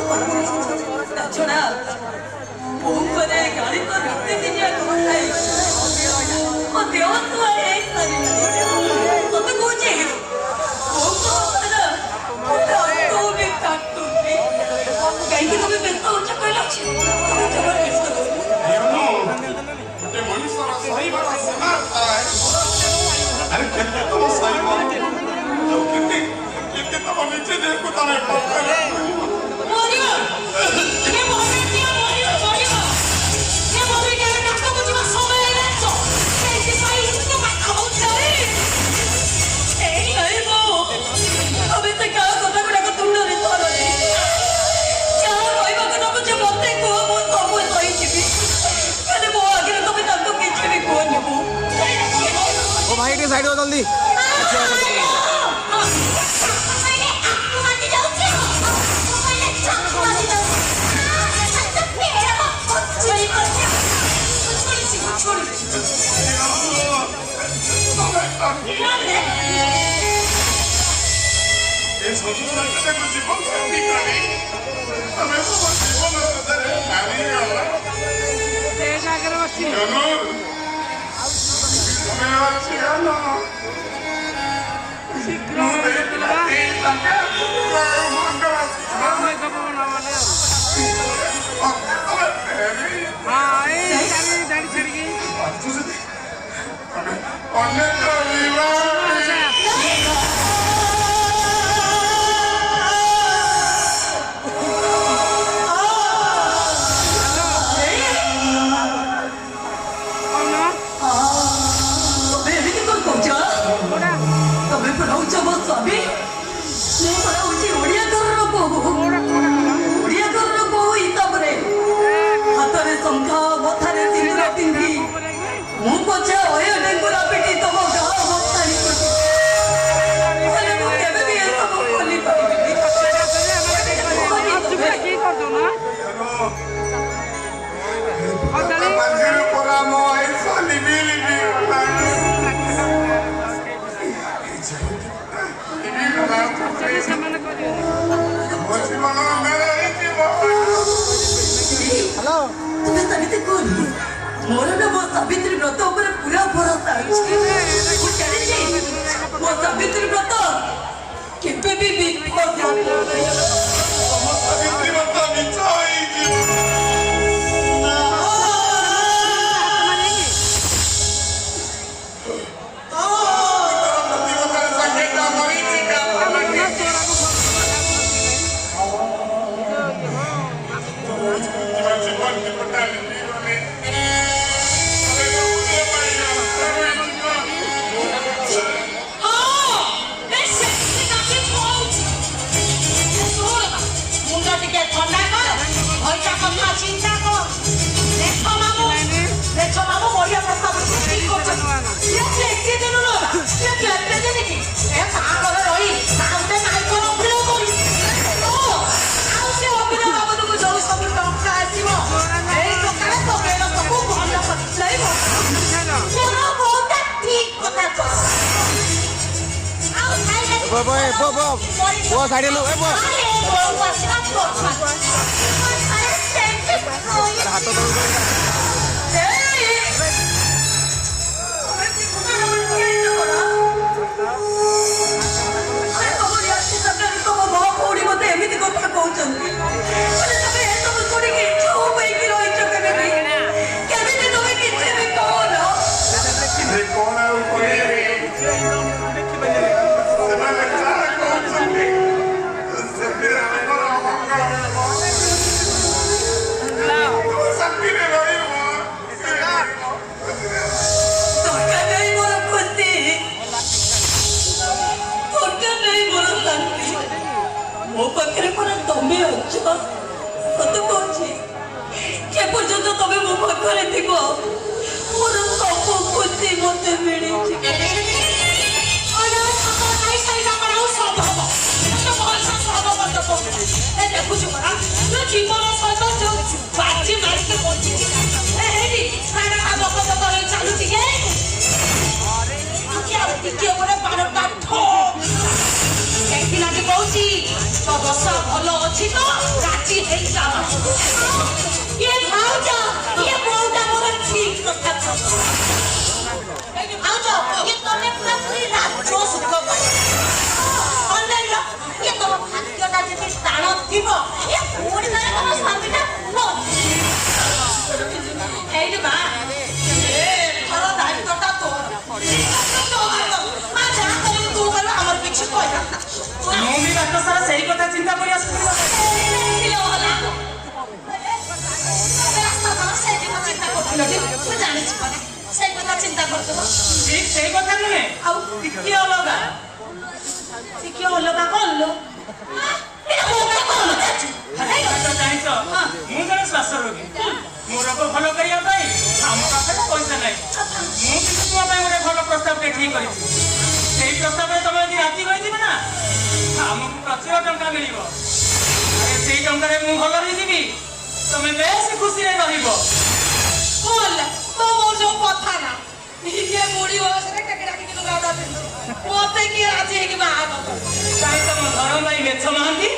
나처럼 본관에 가리던 밑에지냐 그만하이 어때 어떠해 있다니 어떤 거지 본관은 어떤 도움이 각도니 가이드 도움이 뱉어 착걸락지 저걸 있어 근데 멀리 살아서 이봐라 생각다 아니 근데 또 사이와 근데 또 밑에 내고 다닐 거야 भाई के साइड हो जल्दी सावित्री व्रत पूरा भरोसा मो सावित्री व्रत केबे भी विफल सावित्री व्रत वो साइड लो वो हाथ ଏମିତି କଥା କହୁଛନ୍ତି ଏସବୁ ଶୁଣିକି ଚୁପ୍ ହେଇକି ରହିଛ କେମିତି କେମିତି ତମେ କିଛି ବି କହୁନ କଣ ଆଉ କହିବି ସେମାନେ ଯାହା କହୁଛନ୍ତି ସେଥିରେ ଶାନ୍ତିରେ ରହିବ ଟଙ୍କା ନେଇ ମୋର ଖୁସି ଟଙ୍କା ନେଇ ମୋର ଶାନ୍ତି ମୋ ପାଖରେ ପରା ତମେ ଅଛ ସତ କହୁଛି ଯେ ପର୍ଯ୍ୟନ୍ତ ତମେ ମୋ ପାଖରେ ଥିବ ମୋର ସବୁ ଖୁସି ମତେ ମିଳିଛି ଦେଖୁଛୁ ପରା ତୋ ଜୀବନ ସହିତ ଯୋଉ ବାଜି ମାରିକି ବଞ୍ଚିଛି ଚାଲୁଛି ଟିକେ ପରେ ବାରଟା ଠୋ ପିଲାଟି କହୁଛି ତ ଦଶା ଭଲ ଅଛି ତ ରାତି ଏ ଭାଉଜ ଏ ବୋଉଟା ମୋର ଠିକ କଥା କହୁଛି। ଏ ଭାଉଜ ଏ ତମେ ପୁରା ପୁରୀ ରାଜ ସୁଖ ପାଇବ। ଅନେଇଲ ଏ ତମ ଭାଗ୍ୟଟା ଯଦି ସ୍ଥାନ ଥିବ ଏ କୋଉଠି ନା ତମ ସ୍ୱାମୀଟା ଏଇଠି ମା ଏ ଘର ଦାୟିତ୍ୱଟା ତୋର। ମା ଯାହା କରିବୁ ତୁ କରିବୁ ଆମର କିଛି କହିବା ନା। ମୁଁ ବି ବାଟ ସାରା ସେଇ କଥା ଚିନ୍ତା କରି ଆସୁଥିଲି। ଠିକ ସେଇ କଥା ନୁହେଁ ଆଉ ଟିକେ ଅଲଗା କଲ ଜାଣିଛ ମୁଁ ଜଣେ ଶ୍ୱାସ ରୋଗୀ। ମୋ ରୋଗ ଭଲ କରିବା ପାଇଁ ଆମ ପାଖରେ ପଇସା ନାହିଁ। ମୁଁ କିନ୍ତୁ ତୁମ ପାଇଁ ଗୋଟେ ଭଲ ପ୍ରସ୍ତାବଟେ ଠିକ କରିଛି। ସେଇ ପ୍ରସ୍ତାବରେ ତମେ ଯଦି ରାଜି ହୋଇଯିବ ନା ଆମକୁ ପ୍ରଚୁର ଟଙ୍କା ମିଳିବ। ସେଇ ଟଙ୍କାରେ ମୁଁ ଭଲ ହେଇଯିବି ତମେ ବେଶ ଖୁସିରେ ରହିବ। ମତେ କିଏ ରାଜି ହେଇକି ବାହା କାହିଁ ତମ ଘର ଭାଇ ମେଛ ମହାନ୍ତି